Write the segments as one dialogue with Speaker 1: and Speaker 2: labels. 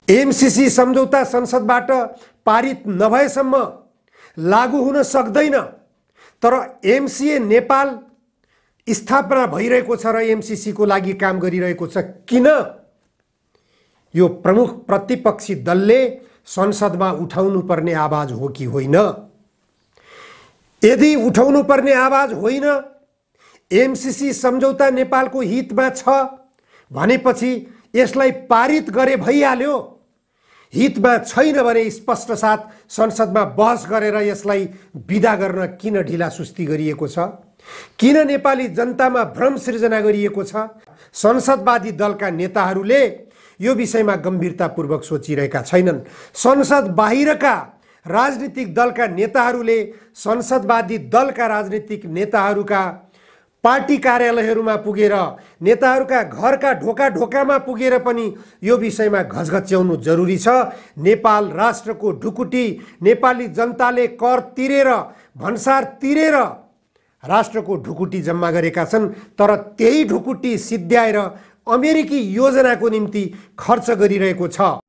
Speaker 1: MCC सम्झौता संसदबाट पारित नभएसम्म लागू हुन सक्दैन। तर एमसीए नेपाल स्थापना भइरहेको छ र एमसीसी को लागि काम गरिरहेको छ। किन? यो प्रमुख प्रतिपक्षी दलले संसदमा उठाउनु पर्ने आवाज हो कि होइन? यदि उठाउनु पर्ने आवाज होइन, एमसीसी सम्झौता नेपालको हितमा छ भनेपछि यसलाई पारित गरे भइहाल्यो। हितमा छैन भने स्पष्ट साथ संसदमा बहस गरेर यसलाई विदा गर्न किन ढिलासुस्ती गरिएको छ? किन नेपाली जनतामा भ्रम सृजना गरिएको छ? संसदवादी दलका नेताहरूले यो विषयमा गम्भीरतापूर्वक सोचिरहेका छैनन्। संसद बाहिरका राजनीतिक दलका नेताहरूले संसदवादी दलका राजनीतिक नेताहरूका पार्टी कार्यालयहरूमा पुगेर, नेताहरूका घरका ढोका ढोकामा पुगेर पनि यो विषयमा घचघच्याउनु जरुरी छ। नेपाल राष्ट्रको ढुकुटी नेपाली जनताले कर तिरेर, भन्सार तिरेर राष्ट्रको ढुकुटी जम्मा गरेका छन्। तर त्यही ढुकुटी सिद्ध्याएर अमेरिकी योजनाको निम्ति खर्च गरिरहेको छ।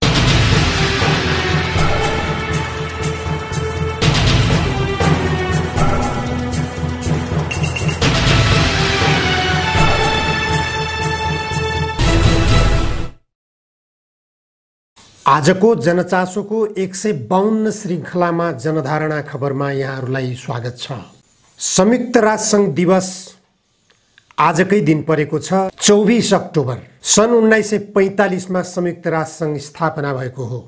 Speaker 1: आजको जनचासोको 152 श्रृङ्खलामा जनधारणा खबरमा यहाँहरूलाई स्वागत छ। संयुक्त राष्ट्रसङ्घ दिवस आजकै दिन परेको छ, 24 अक्टोबर। सन् 1945 मा संयुक्त राष्ट्रसङ्घ स्थापना भएको हो।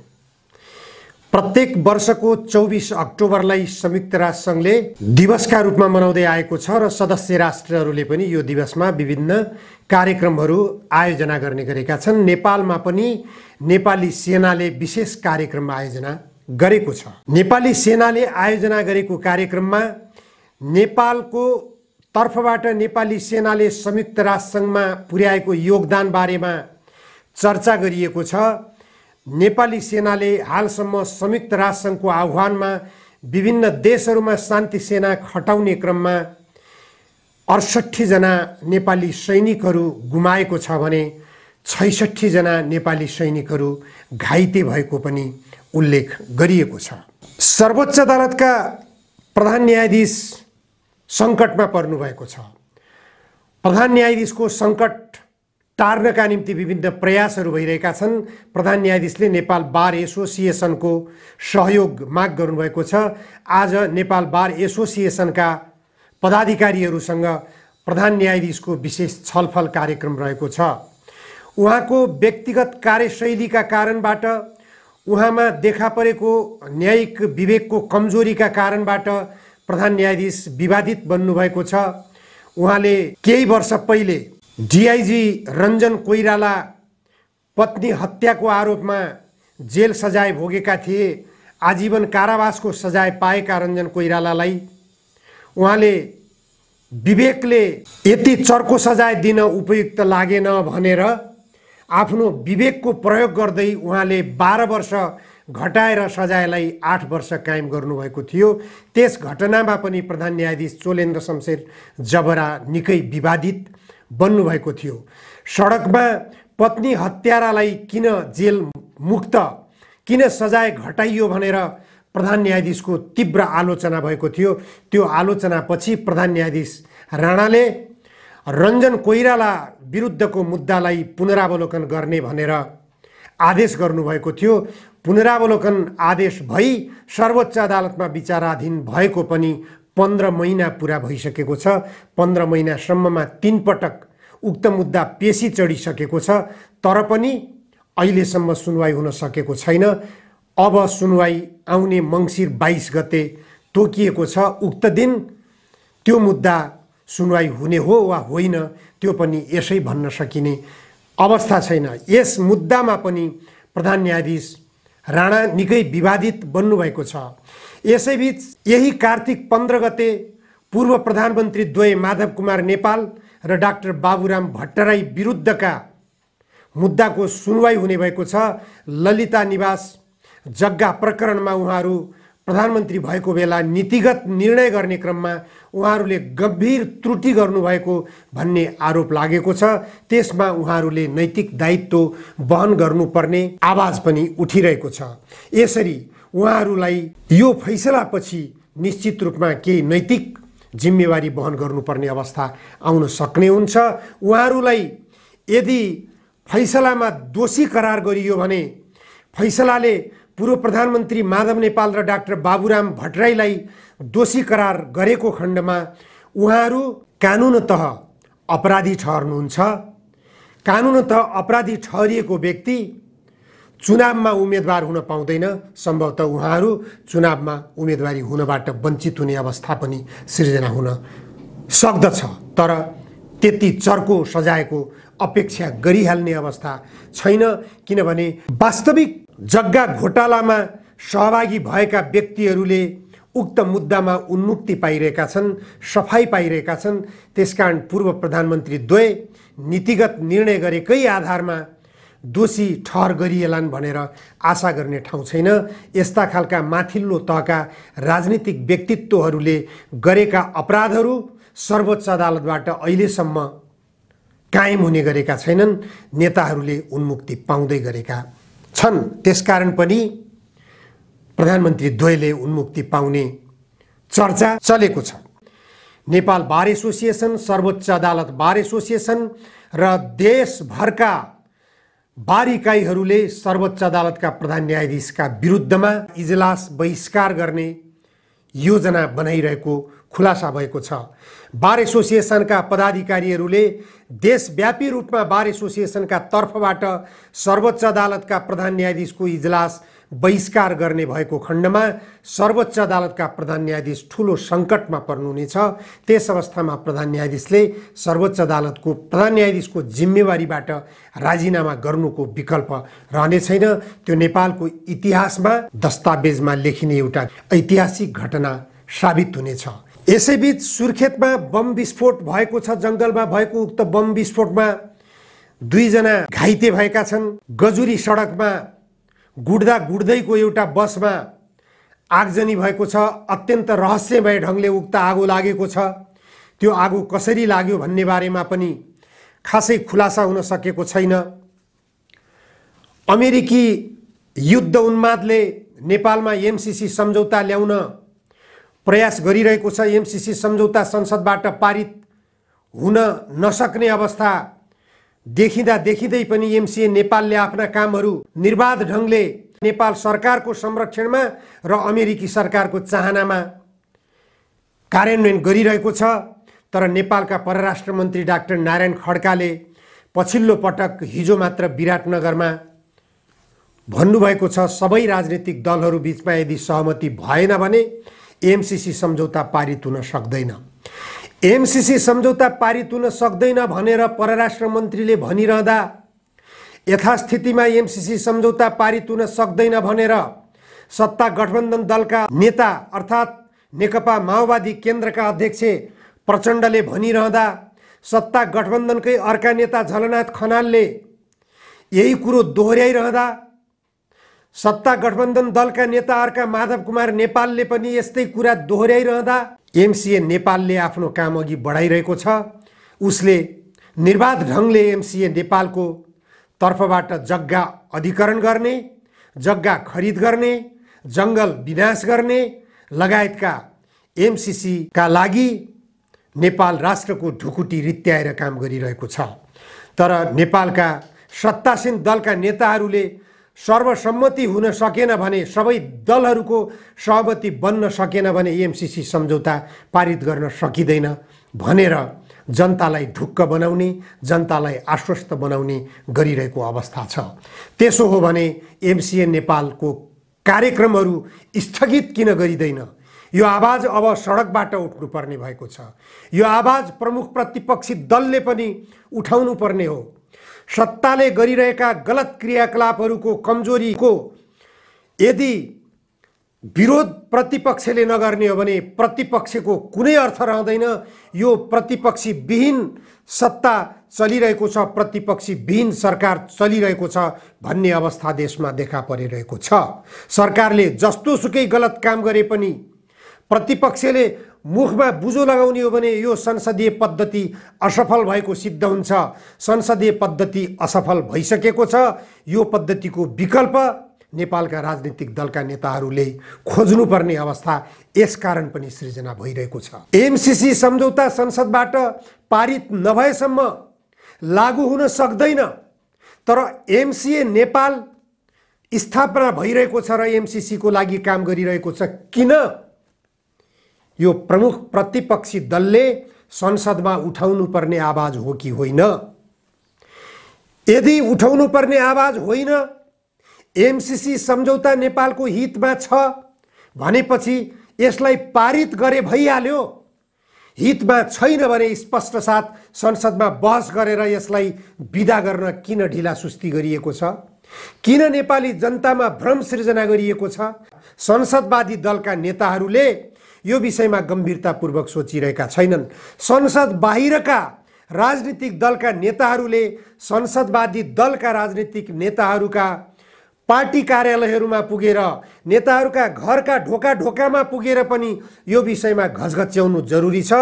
Speaker 1: प्रत्येक वर्षको 24 अक्टोबरलाई संयुक्त राष्ट्रसङ्घले दिवसका रूपमा मनाउँदै आएको छ र सदस्य राष्ट्रहरूले पनि यो दिवसमा विभिन्न कार्यक्रमहरू आयोजना गर्ने गरेका छन्। नेपालमा पनि नेपाली सेनाले विशेष कार्यक्रम आयोजना गरेको छ। नेपाली सेनाले आयोजना गरेको कार्यक्रममा नेपालको तर्फबाट नेपाली सेनाले संयुक्त राष्ट्रसङ्घमा पुर्याएको योगदान बारेमा चर्चा गरिएको छ। नेपाली सेनाले हालसम्म संयुक्त राष्ट्रसङ्घको आह्वानमा विभिन्न देशहरूमा शान्ति सेना खटाउने क्रममा 68 जना नेपाली सैनिकहरू गुमाएको छ भने 66 जना नेपाली सैनिकहरू घाइते भएको पनि उल्लेख गरिएको छ। सर्वोच्च अदालतका प्रधान न्यायाधीश सङ्कटमा पर्नु भएको छ। प्रधान न्यायाधीशको सङ्कट टार्नका निम्ति विभिन्न प्रयासहरू भइरहेका छन्। प्रधान न्यायाधीशले नेपाल बार एसोसिएसनको सहयोग माग गर्नुभएको छ। आज नेपाल बार एसोसिएसनका पदाधिकारीहरूसँग प्रधान न्यायाधीशको विशेष छलफल कार्यक्रम रहेको छ। उहाँको व्यक्तिगत कार्यशैलीका कारणबाट, उहाँमा देखा परेको न्यायिक विवेकको कमजोरीका कारणबाट प्रधान न्यायाधीश विवादित बन्नुभएको छ। उहाँले केही वर्ष पहिले डिआइजी रञ्जन कोइराला पत्नी हत्याको आरोपमा जेल सजाय भोगेका थिए। आजीवन कारावासको सजाय पाएका रञ्जन कोइरालालाई उहाँले विवेकले यति चर्को सजाय दिन उपयुक्त लागेन भनेर आफ्नो विवेकको प्रयोग गर्दै उहाँले 12 वर्ष घटाएर सजायलाई 8 वर्ष कायम गर्नुभएको थियो। त्यस घटनामा पनि प्रधान न्यायाधीश चोलेन्द्र शमशेर जबरा निकै विवादित बन्नुभएको थियो। सडकमा पत्नी हत्यारालाई किन जेल मुक्त, किन सजाय घटाइयो भनेर प्रधान न्यायाधीशको तीव्र आलोचना भएको थियो। त्यो आलोचनापछि प्रधान न्यायाधीश राणाले रञ्जन कोइराला विरुद्धको मुद्दालाई पुनरावलोकन गर्ने भनेर आदेश गर्नुभएको थियो। पुनरावलोकन आदेश भई सर्वोच्च अदालतमा विचाराधीन भएको पनि 15 महिना पुरा भइसकेको छ। 15 महिनासम्ममा 3 पटक उक्त मुद्दा पेशी चढिसकेको छ। तर पनि अहिलेसम्म सुनवाई हुन सकेको छैन। अब सुनवाई आउने मङ्सिर 22 गते तोकिएको छ। उक्त दिन त्यो मुद्दा सुनवाई हुने हो वा होइन त्यो पनि यसै भन्न सकिने अवस्था छैन। यस मुद्दामा पनि प्रधान न्यायाधीश राणा निकै विवादित बन्नुभएको छ। यसैबीच यही कार्तिक 15 गते पूर्व प्रधानमन्त्री द्वय माधव कुमार नेपाल र डाक्टर बाबुराम भट्टराई विरुद्धका मुद्दाको सुनवाई हुने भएको छ। ललिता निवास जग्गा प्रकरणमा उहाँहरू प्रधानमन्त्री भएको बेला नीतिगत निर्णय गर्ने क्रममा उहाँहरूले गम्भीर त्रुटि गर्नुभएको भन्ने आरोप लागेको छ। त्यसमा उहाँहरूले नैतिक दायित्व वहन गर्नुपर्ने आवाज पनि उठिरहेको छ। यसरी उहाँहरूलाई यो फैसलापछि निश्चित रूपमा केही नैतिक जिम्मेवारी वहन गर्नुपर्ने अवस्था आउन सक्ने हुन्छ। उहाँहरूलाई यदि फैसलामा दोषी करार गरियो भने फैसलाले पूर्व प्रधानमन्त्री माधव नेपाल र डाक्टर बाबुराम भट्टराईलाई दोषी करार गरेको खण्डमा उहाँहरू कानुनतः अपराधी ठहर्नुहुन्छ। कानुनतः अपराधी ठहरिएको व्यक्ति चुनावमा उम्मेदवार हुन पाउँदैन। सम्भवतः उहाँहरू चुनावमा उम्मेदवारी हुनबाट वञ्चित हुने अवस्था पनि सिर्जना हुन सक्दछ। तर त्यति चर्को सजायको अपेक्षा गरिहाल्ने अवस्था छैन, किनभने वास्तविक जग्गा घोटालामा सहभागी भएका व्यक्तिहरूले उक्त मुद्दामा उन्मुक्ति पाइरहेका छन्, सफाई पाइरहेका छन्। त्यसकारण पूर्व प्रधानमन्त्री द्वय नीतिगत निर्णय गरेकै आधारमा दोषी ठहर गरिएलान् भनेर आशा गर्ने ठाउँ छैन। यस्ता खालका माथिल्लो तहका राजनीतिक व्यक्तित्वहरूले गरेका अपराधहरू सर्वोच्च अदालतबाट अहिलेसम्म कायम हुने गरेका छैनन्। नेताहरूले उन्मुक्ति पाउँदै गरेका छन्। त्यसकारण पनि प्रधानमन्त्री द्वयले उन्मुक्ति पाउने चर्चा चलेको छ। नेपाल बार एसोसिएसन, सर्वोच्च अदालत बार एसोसिएसन र देशभरका बार इकाइहरूले सर्वोच्च अदालतका प्रधान न्यायाधीशका विरुद्धमा इजलास बहिष्कार गर्ने योजना बनाइरहेको खुलासा भएको छ। बार एसोसिएसनका पदाधिकारीहरूले देशव्यापी रूपमा बार एसोसिएसनका तर्फबाट सर्वोच्च अदालतका प्रधान न्यायाधीशको इजलास बहिष्कार गर्ने भएको खण्डमा सर्वोच्च अदालतका प्रधान न्यायाधीश ठूलो सङ्कटमा पर्नुहुनेछ। त्यस अवस्थामा प्रधान न्यायाधीशले सर्वोच्च अदालतको प्रधान न्यायाधीशको जिम्मेवारीबाट राजीनामा गर्नुको विकल्प रहने छैन। त्यो नेपालको इतिहासमा दस्तावेजमा लेखिने एउटा ऐतिहासिक घटना साबित हुनेछ। यसैबीच सुर्खेतमा बम विस्फोट भएको छ। जङ्गलमा भएको उक्त बम विस्फोटमा 2 जना घाइते भएका छन्। गजुरी सडकमा गुड्दैको एउटा बसमा आगजनी भएको छ। अत्यन्त रहस्यमय ढङ्गले उक्त आगो लागेको छ। त्यो आगो कसरी लाग्यो भन्ने बारेमा पनि खासै खुलासा हुन सकेको छैन। अमेरिकी युद्ध उन्मादले नेपालमा एमसीसी सम्झौता ल्याउन प्रयास गरिरहेको छ। एमसीसी सम्झौता संसदबाट पारित हुन नसक्ने अवस्था देखिँदै पनि एमसीए नेपालले आफ्ना कामहरू निर्बाध ढङ्गले नेपाल सरकारको संरक्षणमा र अमेरिकी सरकारको चाहनामा कार्यान्वयन गरिरहेको छ। तर नेपालका परराष्ट्र मन्त्री डाक्टर नारायण खड्काले पछिल्लो पटक हिजो मात्र विराटनगरमा भन्नुभएको छ, सबै राजनीतिक दलहरू बीचमा यदि सहमति भएन भने एमसीसी सम्झौता पारित हुन सक्दैन। एमसीसी सम्झौता पारित हुन सक्दैन भनेर परराष्ट्र मन्त्रीले भनिरहँदा यथास्थितिमा एमसीसी सम्झौता पारित हुन सक्दैन भनेर सत्ता गठबन्धन दलका नेता अर्थात् नेकपा माओवादी केन्द्रका अध्यक्ष प्रचण्डले भनिरहँदा सत्ता गठबन्धनकै अर्का नेता झलनाथ खनालले यही कुरो दोहोर्याइरहँदा सत्ता गठबन्धन दलका नेता अर्का माधव कुमार नेपालले पनि यस्तै कुरा दोहोर्याइरहँदा एमसीए नेपालले आफ्नो काम अघि बढाइरहेको छ। उसले निर्बाध ढङ्गले एमसीए नेपालको तर्फबाट जग्गा अधिकरण गर्ने, जग्गा खरिद गर्ने, जङ्गल विनाश गर्ने लगायतका एमसीसीका लागि नेपाल राष्ट्रको ढुकुटी रित्याएर काम गरिरहेको छ। तर नेपालका सत्तासीन दलका नेताहरूले सर्वसम्मति हुन सकेन भने, सबै दलहरूको सहमति बन्न सकेन भने एमसीसी सम्झौता पारित गर्न सकिँदैन भनेर जनतालाई ढुक्क बनाउने, जनतालाई आश्वस्त बनाउने गरिरहेको अवस्था छ। त्यसो हो भने एमसीए नेपालको कार्यक्रमहरू स्थगित किन गरिँदैन? यो आवाज अब सडकबाट उठ्नुपर्ने भएको छ। यो आवाज प्रमुख प्रतिपक्षी दलले पनि उठाउनु पर्ने हो। सत्ताले गरिरहेका गलत क्रियाकलापहरूको कमजोरीको यदि विरोध प्रतिपक्षले नगर्ने हो भने प्रतिपक्षको कुनै अर्थ रहँदैन। यो प्रतिपक्षी विहीन सत्ता चलिरहेको छ, प्रतिपक्षी विहीन सरकार चलिरहेको छ भन्ने अवस्था देशमा देखा परिरहेको छ। सरकारले जस्तोसुकै गलत काम गरे पनि प्रतिपक्षले मुखमा बुझो लगाउने हो भने यो संसदीय पद्धति असफल भएको सिद्ध हुन्छ। संसदीय पद्धति असफल भइसकेको छ। यो पद्धतिको विकल्प नेपालका राजनीतिक दलका नेताहरूले खोज्नुपर्ने अवस्था यसकारण पनि सृजना भइरहेको छ। एमसीसी सम्झौता संसदबाट पारित नभएसम्म लागू हुन सक्दैन। तर एमसीए नेपाल स्थापना भइरहेको छ र एमसीसी को लागि काम गरिरहेको छ। किन? यो प्रमुख प्रतिपक्षी दलले संसदमा उठाउनु पर्ने आवाज हो कि होइन? यदि उठाउनु पर्ने आवाज होइन, एमसीसी सम्झौता नेपालको हितमा छ भनेपछि यसलाई पारित गरे भइहाल्यो। हितमा छैन भने स्पष्ट साथ संसदमा बहस गरेर यसलाई विदा गर्न किन ढिलासुस्ती गरिएको छ? किन नेपाली जनतामा भ्रम सृजना गरिएको छ? संसदवादी दलका नेताहरूले यो विषयमा गम्भीरतापूर्वक सोचिरहेका छैनन्। संसद बाहिरका राजनीतिक दलका नेताहरूले संसदवादी दलका राजनीतिक नेताहरूका पार्टी कार्यालयहरूमा पुगेर, नेताहरूका घरका ढोका ढोकामा पुगेर पनि यो विषयमा घचघच्याउनु जरुरी छ।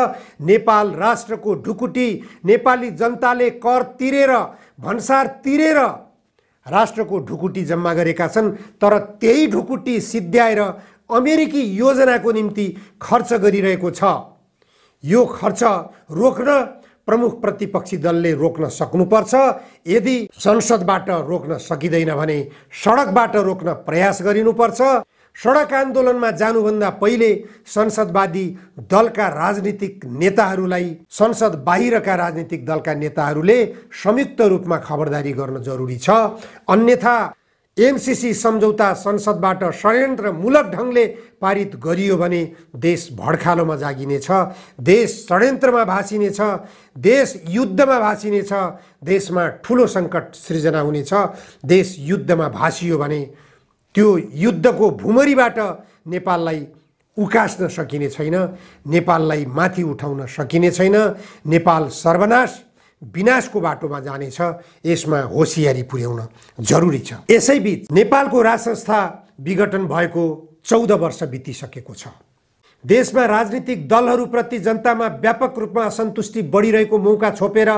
Speaker 1: नेपाल राष्ट्रको ढुकुटी नेपाली जनताले कर तिरेर, भन्सार तिरेर राष्ट्रको ढुकुटी जम्मा गरेका छन्। तर त्यही ढुकुटी सिद्ध्याएर अमेरिकी योजनाको निम्ति खर्च गरिरहेको छ। यो खर्च रोक्न प्रमुख प्रतिपक्षी दलले रोक्न सक्नुपर्छ। यदि संसदबाट रोक्न सकिँदैन भने सडकबाट रोक्न प्रयास गरिनुपर्छ। सडक आन्दोलनमा जानुभन्दा पहिले संसदवादी दलका राजनीतिक नेताहरूलाई, संसद बाहिरका राजनीतिक दलका नेताहरूले संयुक्त रूपमा खबरदारी गर्न जरुरी छ। अन्यथा एमसीसी सम्झौता संसदबाट षड्यन्त्रमूलक ढङ्गले पारित गरियो भने देश भड्खालोमा जागिनेछ, देश षड्यन्त्रमा भासिनेछ, देश युद्धमा भासिनेछ, देशमा ठुलो सङ्कट सृजना हुनेछ। देश युद्धमा भासियो भने त्यो युद्धको भुमरीबाट नेपाललाई उकास्न सकिने छैन, नेपाललाई माथि उठाउन सकिने छैन। नेपाल सर्वनाश विनाशको बाटोमा जानेछ। यसमा होसियारी पुर्याउन जरुरी छ। यसैबीच नेपालको राज संस्था विघटन भएको 14 वर्ष बितिसकेको छ। देशमा राजनीतिक दलहरूप्रति जनतामा व्यापक रूपमा असन्तुष्टि बढिरहेको मौका छोपेर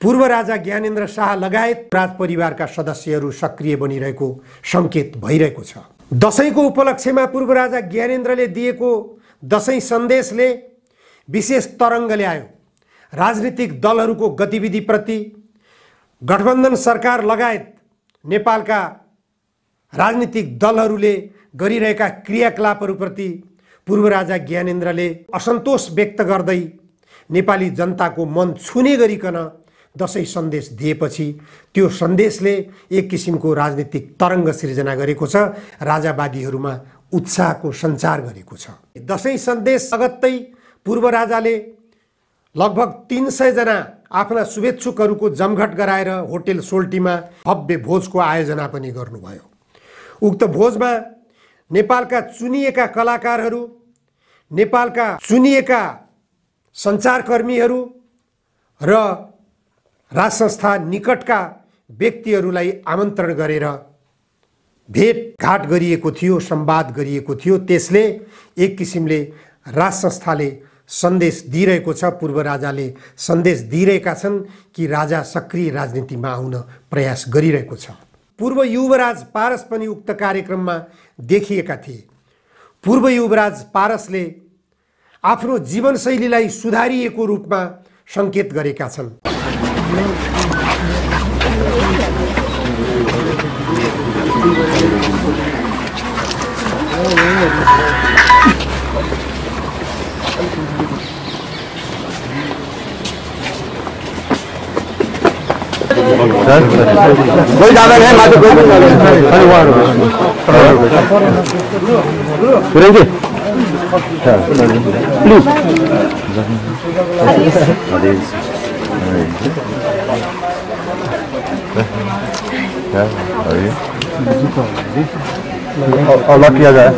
Speaker 1: पूर्व राजा ज्ञानेन्द्र शाह लगायत राजपरिवारका सदस्यहरू सक्रिय बनिरहेको सङ्केत भइरहेको छ। दशैंको उपलक्ष्यमा पूर्व राजा ज्ञानेन्द्रले दिएको दशैं सन्देशले विशेष तरङ्ग ल्यायो। राजनीतिक दलहरूको गतिविधिप्रति, गठबन्धन सरकार लगायत नेपालका राजनीतिक दलहरूले गरिरहेका क्रियाकलापहरूप्रति पूर्व राजा ज्ञानेन्द्रले असन्तोष व्यक्त गर्दै नेपाली जनताको मन छुने गरिकन दशैं सन्देश दिएपछि त्यो सन्देशले एक किसिमको राजनीतिक तरङ्ग सृजना गरेको छ, राजावादीहरूमा उत्साहको सञ्चार गरेको छ। दशैं सन्देश लगत्तै पूर्व राजाले लगभग 300 जना आफ्ना शुभेच्छुकहरूको जमघट गराएर होटल सोल्टीमा भव्य भोजको आयोजना पनि गर्नुभयो। उक्त भोजमा नेपालका चुनिएका कलाकारहरू, नेपालका चुनिएका सञ्चारकर्मीहरू र राज संस्था निकटका व्यक्तिहरूलाई आमन्त्रण गरेर भेटघाट गरिएको थियो, संवाद गरिएको थियो। त्यसले एक किसिमले राज संस्थाले सन्देश दिइरहेको छ, पूर्व राजाले सन्देश दिइरहेका छन् कि राजा सक्रिय राजनीतिमा आउन प्रयास गरिरहेको छ। पूर्व युवराज पारस पनि उक्त कार्यक्रममा देखिएका थिए। पूर्व युवराज पारसले आफ्नो जीवनशैलीलाई सुधारिएको रूपमा सङ्केत गरेका छन्।
Speaker 2: कोई ज्यादा है मात्र कोई सुरेंगे प्लीज और लॉक किया जाए।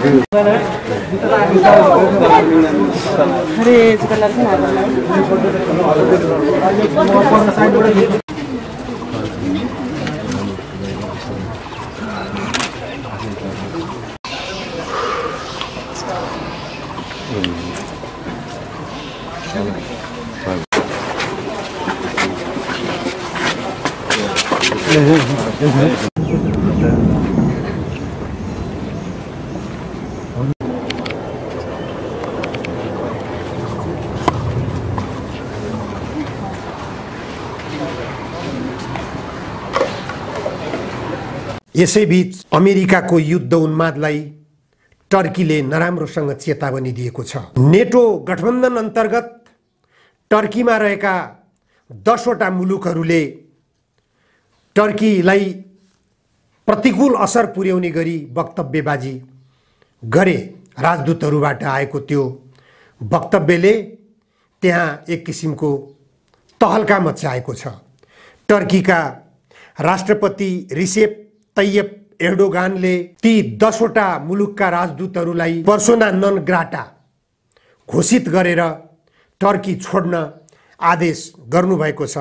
Speaker 1: यसैबीच अमेरिकाको युद्ध उन्मादलाई टर्कीले नराम्रोसँग चेतावनी दिएको छ। नेटो गठबन्धन अन्तर्गत टर्कीमा रहेका 10 वटा मुलुकहरूले टर्कीलाई प्रतिकूल असर पुर्याउने गरी वक्तव्यबाजी गरे। राजदूतहरूबाट आएको त्यो वक्तव्यले त्यहाँ एक किसिमको तहल्का मचाएको छ। टर्कीका राष्ट्रपति रिसेप तैयब एर्डोगानले ती 10 वटा मुलुकका राजदूतहरूलाई पर्सोना नन ग्राटा घोषित गरेर टर्की छोड्न आदेश गर्नुभएको छ।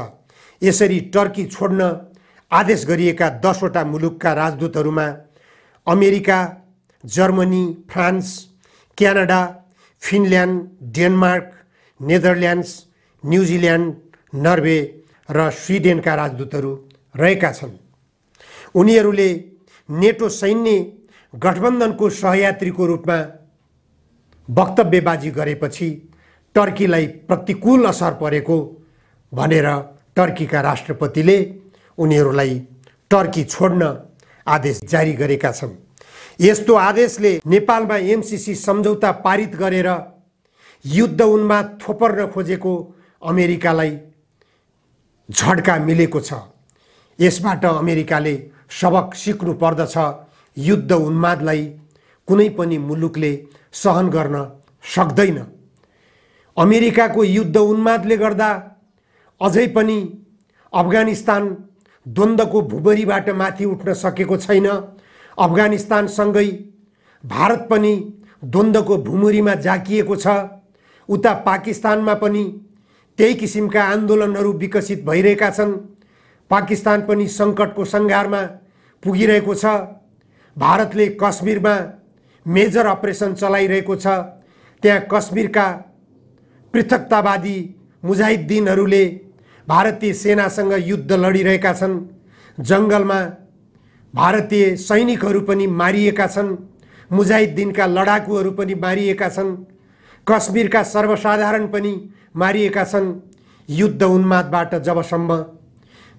Speaker 1: यसरी टर्की छोड्न आदेश गरिएका 10 वटा मुलुकका राजदूतहरूमा America, Germany, France, Canada, Finland, Denmark, Netherlands, New Zealand, Norway र स्विडेनका राजदूतहरू रहेका छन्। उनीहरूले नेटो सैन्य गठबन्धनको सहयात्रीको रूपमा वक्तव्यबाजी गरेपछि टर्कीलाई प्रतिकूल असर परेको भनेर टर्कीका राष्ट्रपतिले उनीहरूलाई टर्की छोड्न आदेश जारी गरेका छन्। यस्तो आदेशले नेपालमा एमसीसी सम्झौता पारित गरेर युद्ध उन्माद थोपर्न खोजेको अमेरिकालाई झड्का मिलेको छ। यसबाट अमेरिकाले सबक सिक्नु पर्दछ। युद्ध उन्मादलाई कुनै पनि मुलुकले सहन गर्न सक्दैन। अमेरिकाको युद्ध उन्मादले गर्दा अझै पनि अफगानिस्तान द्वन्द्वको भुबरीबाट माथि उठ्न सकेको छैन। अफगानिस्तानसँगै भारत पनि द्वन्द्वको भुमुरीमा जाकिएको छ। उता पाकिस्तानमा पनि त्यही किसिमका आन्दोलनहरू विकसित भइरहेका छन्। पाकिस्तान पनि सङ्कटको सङ्घारमा पुगिरहेको छ। भारतले कश्मीरमा मेजर अपरेसन चलाइरहेको छ। त्यहाँ कश्मीरका पृथकतावादी मुजाहिद्दिनहरूले भारतीय सेनासँग युद्ध लडिरहेका छन्। जङ्गलमा भारतीय सैनिकहरू पनि मारिएका छन्। मुजाहिद्दिनका लडाकुहरू पनि मारिएका छन्। कश्मीरका सर्वसाधारण पनि मारिएका छन्। युद्ध उन्मादबाट जबसम्म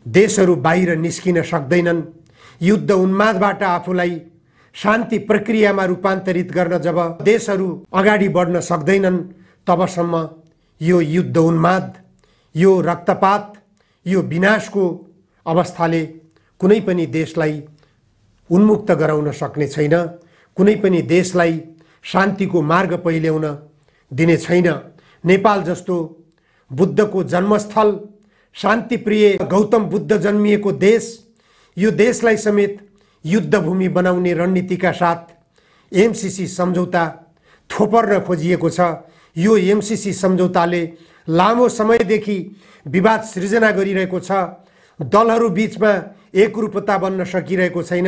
Speaker 1: देशहरू बाहिर निस्किन सक्दैनन्, युद्ध उन्मादबाट आफूलाई शान्ति प्रक्रियामा रूपान्तरित गर्न जब देशहरू अगाडि बढ्न सक्दैनन्, तबसम्म यो युद्ध उन्माद, यो रक्तपात, यो विनाशको अवस्थाले कुनै पनि देशलाई उन्मुक्त गराउन सक्ने छैन। कुनै पनि देशलाई शान्तिको मार्ग पहिल्याउन दिने छैन। नेपाल जस्तो बुद्धको जन्मस्थल, शान्तिप्रिय गौतम बुद्ध जन्मिएको देश, यो देशलाई समेत युद्धभूमि बनाउने रणनीतिका साथ एमसीसी सम्झौता थोपर्न खोजिएको छ। यो एमसीसी सम्झौताले लामो समयदेखि विवाद सृजना गरिरहेको छ। दलहरू बीचमा एकरूपता बन्न सकिरहेको छैन।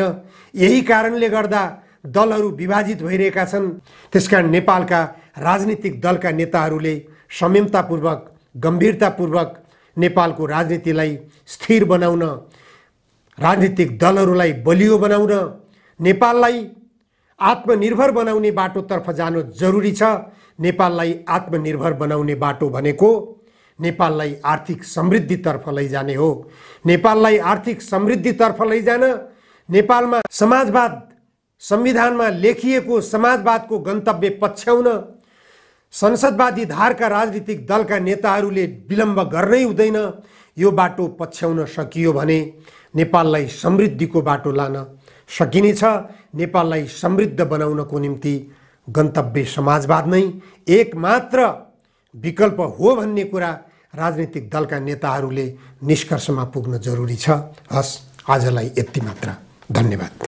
Speaker 1: यही कारणले गर्दा दलहरू विभाजित भइरहेका छन्। त्यसकारण नेपालका राजनीतिक दलका नेताहरूले संयमतापूर्वक, गम्भीरतापूर्वक नेपालको राजनीतिलाई स्थिर बनाउन, राजनीतिक दलहरूलाई बलियो बनाउन, नेपाललाई आत्मनिर्भर बनाउने बाटोतर्फ जानु जरुरी छ। नेपाललाई आत्मनिर्भर बनाउने बाटो भनेको नेपाललाई आर्थिक समृद्धितर्फ लैजाने हो। नेपाललाई आर्थिक समृद्धितर्फ लैजान नेपालमा समाजवाद, संविधानमा लेखिएको समाजवादको गन्तव्य पछ्याउन संसदवादी धारका राजनीतिक दलका नेताहरूले विलम्ब गर्नै हुँदैन। यो बाटो पछ्याउन सकियो भने नेपाललाई समृद्धिको बाटो लान सकिनेछ। नेपाललाई समृद्ध बनाउनको निम्ति गन्तव्य समाजवाद नै एकमात्र विकल्प हो भन्ने कुरा राजनीतिक दलका नेताहरूले निष्कर्षमा पुग्न जरुरी छ। हस्, आजलाई यति मात्र। धन्यवाद।